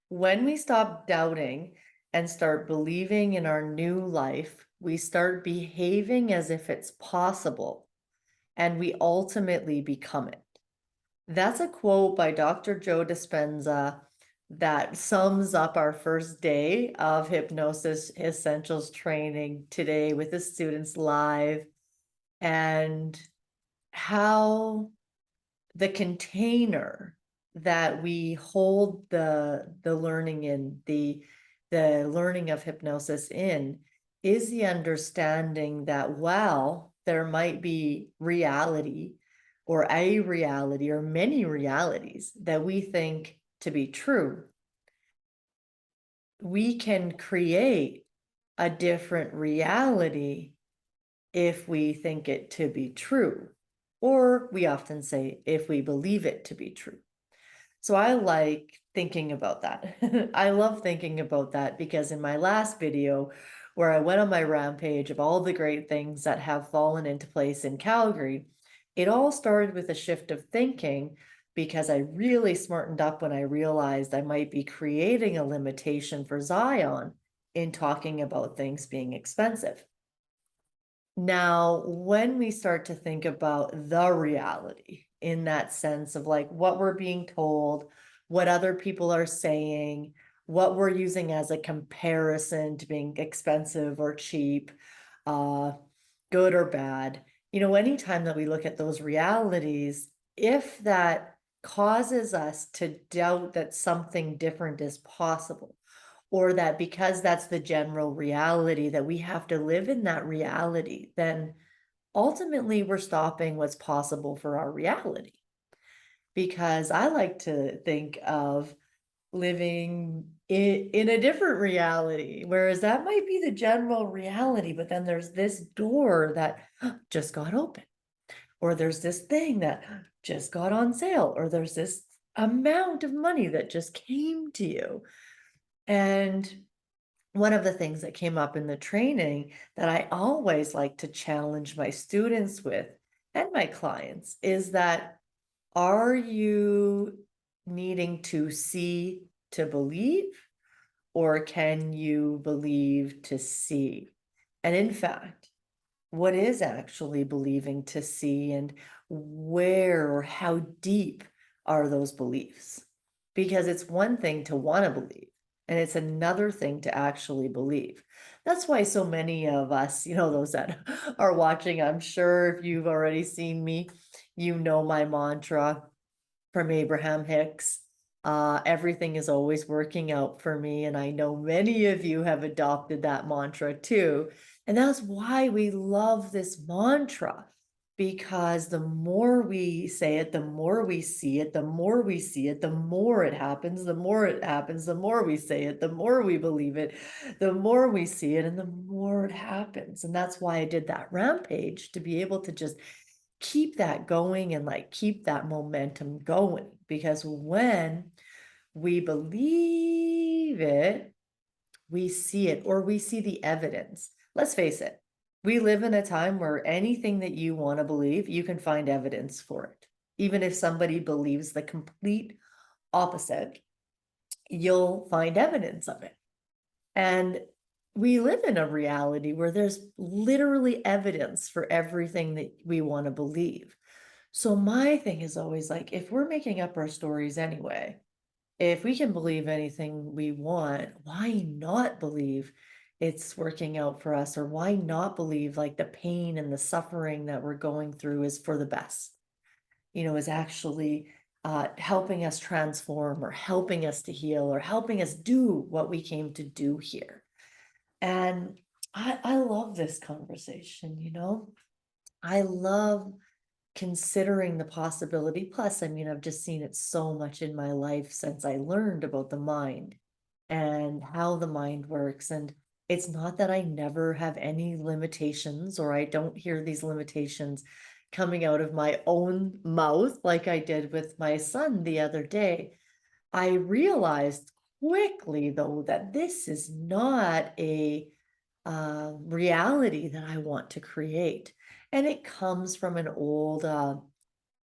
When we stop doubting and start believing in our new life, we start behaving as if it's possible and we ultimately become it. That's a quote by Dr. Joe Dispenza that sums up our first day of Hypnosis Essentials training today with the students live, and how the container that we hold the learning in, the learning of hypnosis in, is the understanding that while there might be reality or a reality or many realities that we think to be true, we can create a different reality if we think it to be true, or we often say if we believe it to be true. So I like thinking about that. I love thinking about that because in my last video, where I went on my rampage of all the great things that have fallen into place in Calgary, it all started with a shift of thinking because I really smartened up when I realized I might be creating a limitation for Zion in talking about things being expensive. Now, when we start to think about the reality in that sense of like what we're being told, what other people are saying, what we're using as a comparison to being expensive or cheap, uh, good or bad, anytime that we look at those realities, if that causes us to doubt that something different is possible, or that because that's the general reality that we have to live in that reality, then ultimately we're stopping what's possible for our reality. Because I like to think of living in a different reality, whereas that might be the general reality, but then there's this door that just got open, or there's this thing that just got on sale, or there's this amount of money that just came to you. And one of the things that came up in the training that I always like to challenge my students with and my clients is that, are you needing to see to believe, or can you believe to see? And in fact, what is actually believing to see, and where or how deep are those beliefs? Because it's one thing to want to believe, and it's another thing to actually believe. That's why so many of us, those that are watching, I'm sure if you've already seen me, my mantra from Abraham Hicks. Everything is always working out for me. And I know many of you have adopted that mantra too. And that's why we love this mantra, because the more we say it, the more we see it, the more we see it, the more it happens, the more it happens, the more we say it, the more we believe it, the more we see it, and the more it happens. And that's why I did that rampage, to be able to just keep that going and like keep that momentum going. Because when we believe it, we see it, or we see the evidence. Let's face it, we live in a time where anything that you want to believe, you can find evidence for it. Even if somebody believes the complete opposite, you'll find evidence of it. And we live in a reality where there's literally evidence for everything that we want to believe. So my thing is always like, if we're making up our stories anyway, if we can believe anything we want, why not believe it's working out for us? Or why not believe like the pain and the suffering that we're going through is for the best, is actually helping us transform, or helping us to heal, or helping us do what we came to do here. And I love this conversation. I love considering the possibility. Plus, I mean, I've just seen it so much in my life since I learned about the mind and how the mind works. And it's not that I never have any limitations, or I don't hear these limitations coming out of my own mouth like I did with my son the other day. I realized quickly, though, that this is not a reality that I want to create. And it comes from an old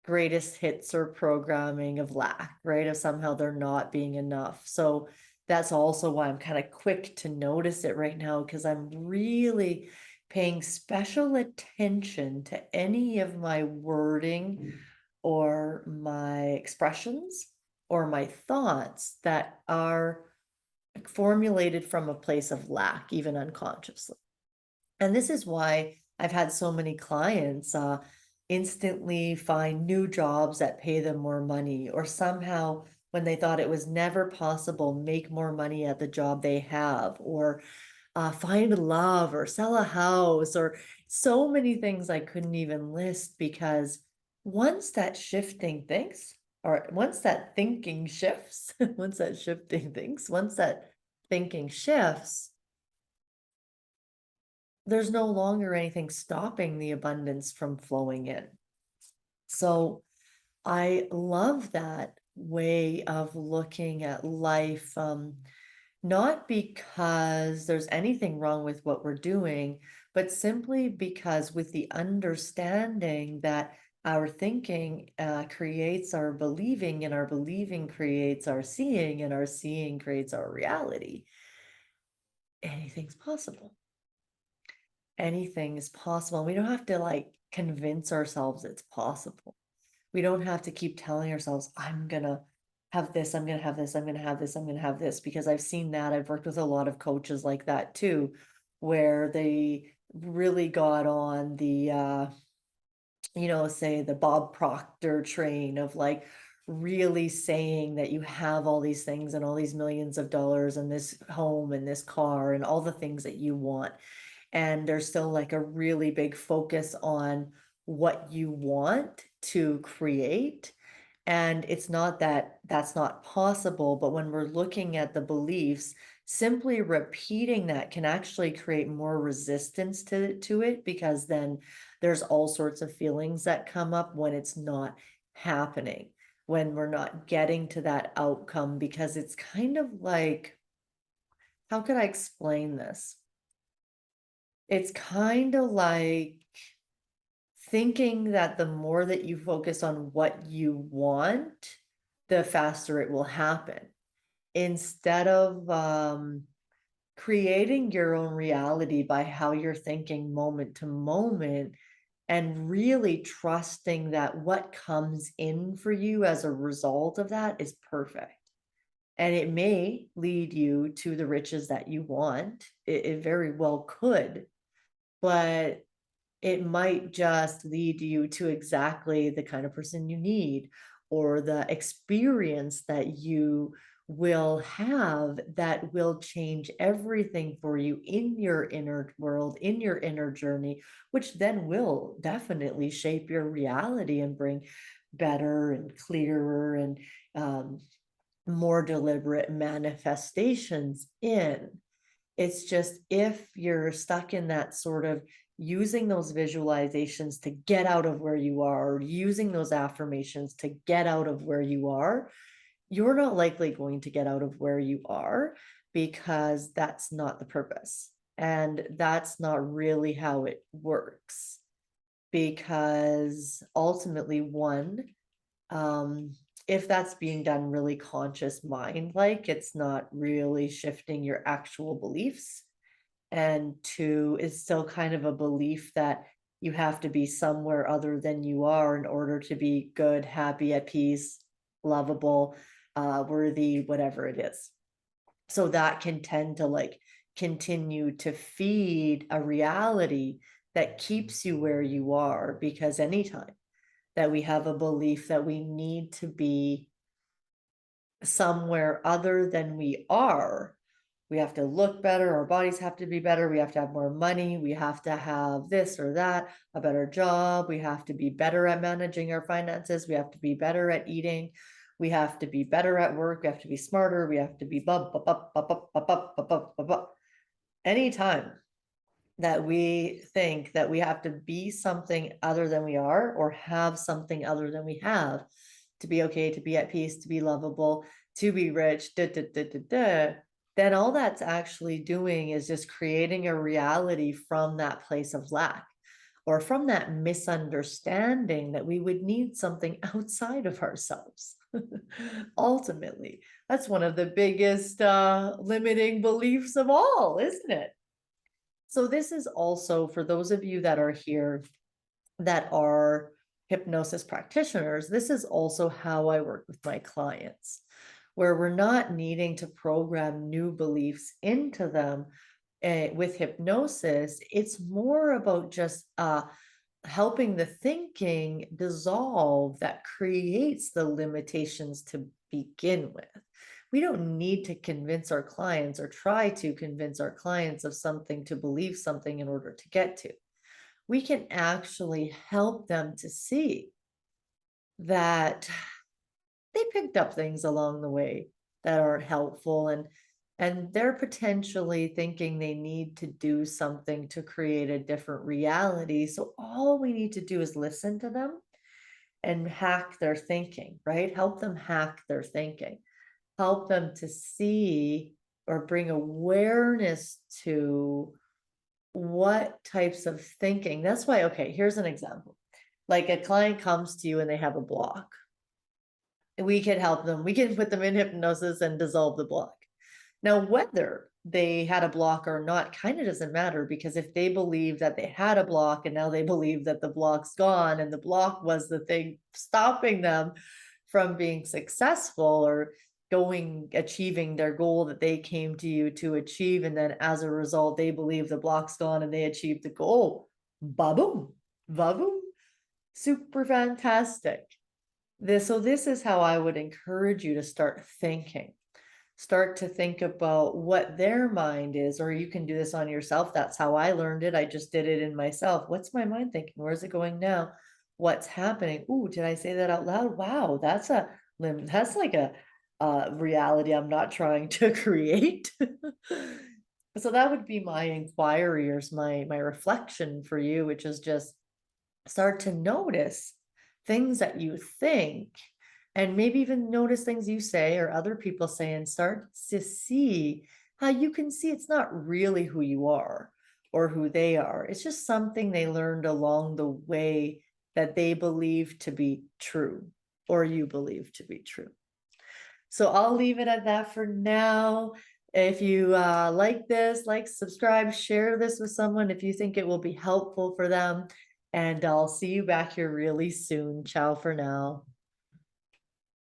greatest hits or programming of lack, right? Of somehow there not being enough. So that's also why I'm kind of quick to notice it right now, because I'm really paying special attention to any of my wording or my expressions or my thoughts that are formulated from a place of lack, even unconsciously. And this is why I've had so many clients instantly find new jobs that pay them more money, or somehow when they thought it was never possible, make more money at the job they have, or find love, or sell a house, or so many things I couldn't even list, because once that shifting thinks, or once that thinking shifts, once that shifting thinks, once that thinking shifts, there's no longer anything stopping the abundance from flowing in. So I love that way of looking at life, not because there's anything wrong with what we're doing, but simply because with the understanding that our thinking creates our believing, and our believing creates our seeing, and our seeing creates our reality. Anything's possible. Anything is possible. We don't have to like convince ourselves it's possible. We don't have to keep telling ourselves, I'm gonna have this, I'm gonna have this, I'm gonna have this, I'm gonna have this, because I've seen that. I've worked with a lot of coaches like that too, where they really got on the say the Bob Proctor train of like really saying that you have all these things and all these millions of dollars and this home and this car and all the things that you want. And there's still like a really big focus on what you want to create. And it's not that that's not possible, but when we're looking at the beliefs, simply repeating that can actually create more resistance to it, because then there's all sorts of feelings that come up when it's not happening, when we're not getting to that outcome, because it's kind of like, how could I explain this? It's kind of like thinking that the more that you focus on what you want, the faster it will happen. Instead of creating your own reality by how you're thinking moment to moment, and really trusting that what comes in for you as a result of that is perfect. And it may lead you to the riches that you want. It very well could, but it might just lead you to exactly the kind of person you need, or the experience that you will have that will change everything for you in your inner world, in your inner journey, which then will definitely shape your reality and bring better and clearer and um, more deliberate manifestations in. It's just, if you're stuck in that sort of using those visualizations to get out of where you are, or using those affirmations to get out of where you are, you're not likely going to get out of where you are, because that's not the purpose. And that's not really how it works. Because ultimately, one, if that's being done really conscious mind like, it's not really shifting your actual beliefs. And two, is still kind of a belief that you have to be somewhere other than you are in order to be good, happy, at peace, lovable, worthy, whatever it is. So that can tend to like continue to feed a reality that keeps you where you are, because anytime that we have a belief that we need to be somewhere other than we are, we have to look better, our bodies have to be better, we have to have more money, we have to have this or that, a better job, we have to be better at managing our finances, we have to be better at eating, we have to be better at work, we have to be smarter, we have to be anytime that we think that we have to be something other than we are, or have something other than we have, to be okay, to be at peace, to be lovable, to be rich, then all that's actually doing is just creating a reality from that place of lack, or from that misunderstanding that we would need something outside of ourselves. Ultimately, that's one of the biggest limiting beliefs of all, isn't it? So, this is also for those of you that are here that are hypnosis practitioners, this is also how I work with my clients, where we're not needing to program new beliefs into them. With hypnosis, it's more about just helping the thinking dissolve that creates the limitations to begin with. We don't need to convince our clients or try to convince our clients of something to believe something in order to get to. We can actually help them to see that they picked up things along the way that aren't helpful, and they're potentially thinking they need to do something to create a different reality. So all we need to do is listen to them and hack their thinking, right? Help them hack their thinking. Help them to see or bring awareness to what types of thinking. That's why, okay, here's an example. Like a client comes to you and they have a block. We can help them. We can put them in hypnosis and dissolve the block. Now, whether they had a block or not kind of doesn't matter, because if they believe that they had a block and now they believe that the block's gone and the block was the thing stopping them from being successful or achieving their goal that they came to you to achieve, and then as a result they believe the block's gone and they achieved the goal, ba-boom, ba-boom, super fantastic. This is how I would encourage you to start thinking. Start to think about what their mind is, or you can do this on yourself. That's how I learned it. I just did it in myself. What's my mind thinking? Where's it going now? What's happening? Ooh, did I say that out loud? Wow, that's like a reality I'm not trying to create. So that would be my inquiry, or my reflection for you, which is just start to notice things that you think, and maybe even notice things you say or other people say, and start to see how you can see it's not really who you are or who they are. It's just something they learned along the way that they believe to be true, or you believe to be true. So I'll leave it at that for now. If you like this, like, subscribe, share this with someone if you think it will be helpful for them. And I'll see you back here really soon. Ciao for now.